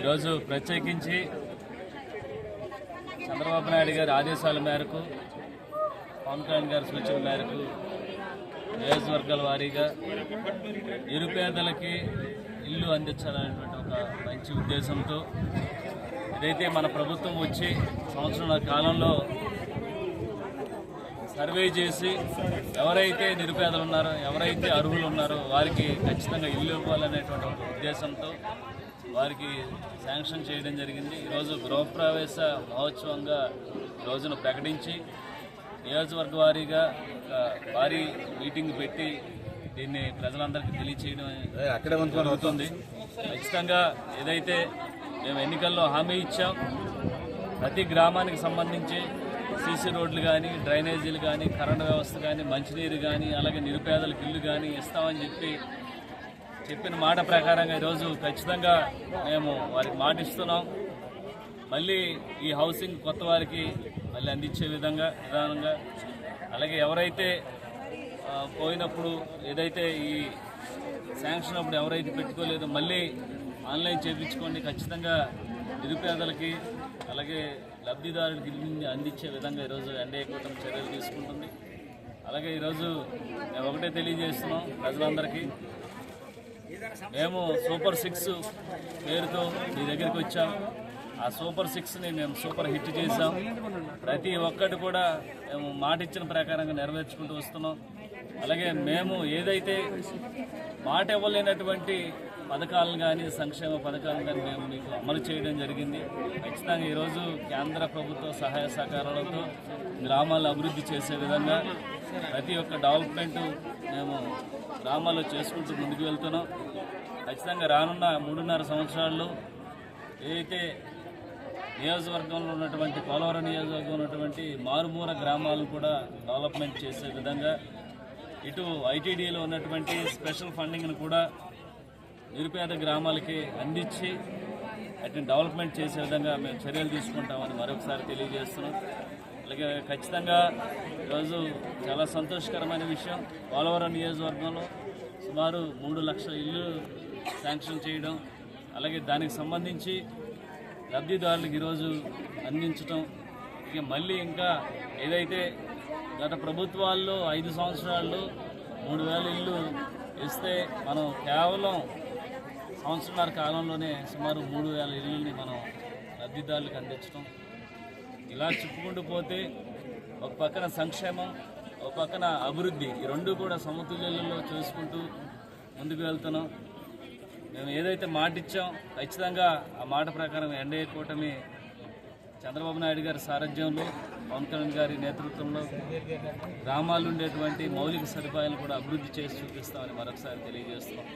ఈరోజు ప్రత్యేకించి చంద్రబాబు నాయుడు గారి ఆదేశాల మేరకు, పవన్ కళ్యాణ్ గారి సూచన మేరకు నియోజకవర్గాల వారీగా నిరుపేదలకి ఇల్లు అందించాలనేటువంటి ఒక మంచి ఉద్దేశంతో ఇదైతే మన ప్రభుత్వం వచ్చి సంవత్సరాల కాలంలో సర్వే చేసి ఎవరైతే నిరుపేదలు ఉన్నారో, ఎవరైతే అర్హులు ఉన్నారో వారికి ఖచ్చితంగా ఇల్లు ఇవ్వాలనేటువంటి ఒక ఉద్దేశంతో వారికి శాంక్షన్ చేయడం జరిగింది. ఈరోజు గృహప్రవేశ మహోత్సవంగా రోజున ప్రకటించి నియోజకవర్గ వారీగా భారీ మీటింగ్ పెట్టి దీన్ని ప్రజలందరికీ తెలియచేయడం జరుగుతుంది. ఖచ్చితంగా ఏదైతే మేము ఎన్నికల్లో హామీ ఇచ్చాం, ప్రతి గ్రామానికి సంబంధించి సీసీ రోడ్లు కానీ, డ్రైనేజీలు కానీ, కరెంటు వ్యవస్థ కానీ, మంచినీరు కానీ, అలాగే నిరుపేదలకు ఇల్లు కానీ ఇస్తామని చెప్పిన మాట ప్రకారంగా ఈరోజు ఖచ్చితంగా మేము వారికి మాట ఇస్తున్నాం. మళ్ళీ ఈ హౌసింగ్ కొత్త వారికి మళ్ళీ అందించే విధానంగా, అలాగే ఎవరైతే పోయినప్పుడు ఏదైతే ఈ శాంక్షన్ అప్పుడు ఎవరైతే పెట్టుకోలేదో మళ్ళీ ఆన్లైన్ చేయించుకోండి. ఖచ్చితంగా నిరుపేదలకి అలాగే లబ్ధిదారులకి ఇల్లు అందించే విధంగా ఈరోజు ఎన్డీఏ కూటమి చర్యలు తీసుకుంటుంది. అలాగే ఈరోజు మేము ఒకటే తెలియజేస్తున్నాం ప్రజలందరికీ, మేము సూపర్ 6 పేరుతో మీ దగ్గరికి వచ్చాం. ఆ సూపర్ 6ని మేము సూపర్ హిట్ చేసాం. ప్రతి ఒక్కటి కూడా మేము మాట ఇచ్చిన ప్రకారంగా నెరవేర్చుకుంటూ వస్తున్నాం. అలాగే మేము ఏదైతే మాట ఇవ్వలేనటువంటి పథకాలను కానీ, సంక్షేమ పథకాలను కానీ మేము మీకు అమలు చేయడం జరిగింది. ఖచ్చితంగా ఈరోజు కేంద్ర ప్రభుత్వ సహాయ సహకారాలతో గ్రామాలను అభివృద్ధి చేసే విధంగా ప్రతి ఒక్క డెవలప్మెంట్ మేము గ్రామాల్లో చేసుకుంటూ ముందుకు వెళ్తున్నాం. ఖచ్చితంగా రానున్న 3.5 సంవత్సరాల్లో ఏదైతే నియోజకవర్గంలో ఉన్నటువంటి పోలవరం నియోజకవర్గంలో ఉన్నటువంటి మారుమూల గ్రామాలను కూడా డెవలప్మెంట్ చేసే విధంగా, ఇటు ఐటీడీలో ఉన్నటువంటి స్పెషల్ ఫండింగ్ను కూడా నిరుపేద గ్రామాలకి అందించి వాటిని డెవలప్మెంట్ చేసే విధంగా మేము చర్యలు తీసుకుంటామని మరొకసారి తెలియజేస్తున్నాం. అలాగే ఖచ్చితంగా ఈరోజు చాలా సంతోషకరమైన విషయం, పోలవరం నియోజకవర్గంలో సుమారు 3 లక్షల ఇల్లు శాంక్షన్ చేయడం, అలాగే దానికి సంబంధించి లబ్ధిదారులకు ఈరోజు అందించడం. ఇక మళ్ళీ ఇంకా ఏదైతే గత ప్రభుత్వాల్లో 5 సంవత్సరాల్లో 3,000 ఇల్లు ఇస్తే మనం కేవలం సంవత్సరాల కాలంలోనే సుమారు 3,000 ఇళ్ళని మనం లబ్ధిదారులకు అందించడం. ఇలా చెప్పుకుంటూ పోతే ఒక పక్కన సంక్షేమం, ఒక పక్కన అభివృద్ధి, ఈ రెండు కూడా సమతుల్యంలో చేసుకుంటూ ముందుకు వెళ్తున్నాం. మేము ఏదైతే మాట ఇచ్చాం ఖచ్చితంగా ఆ మాట ప్రకారం ఎన్డీఏ కూటమి చంద్రబాబు నాయుడు గారి సారథ్యంలో, పవన్ కళ్యాణ్ గారి నేతృత్వంలో గ్రామాల్లో ఉండేటువంటి మౌలిక సదుపాయాలను కూడా అభివృద్ధి చేసి చూపిస్తామని మరొకసారి తెలియజేస్తున్నాం.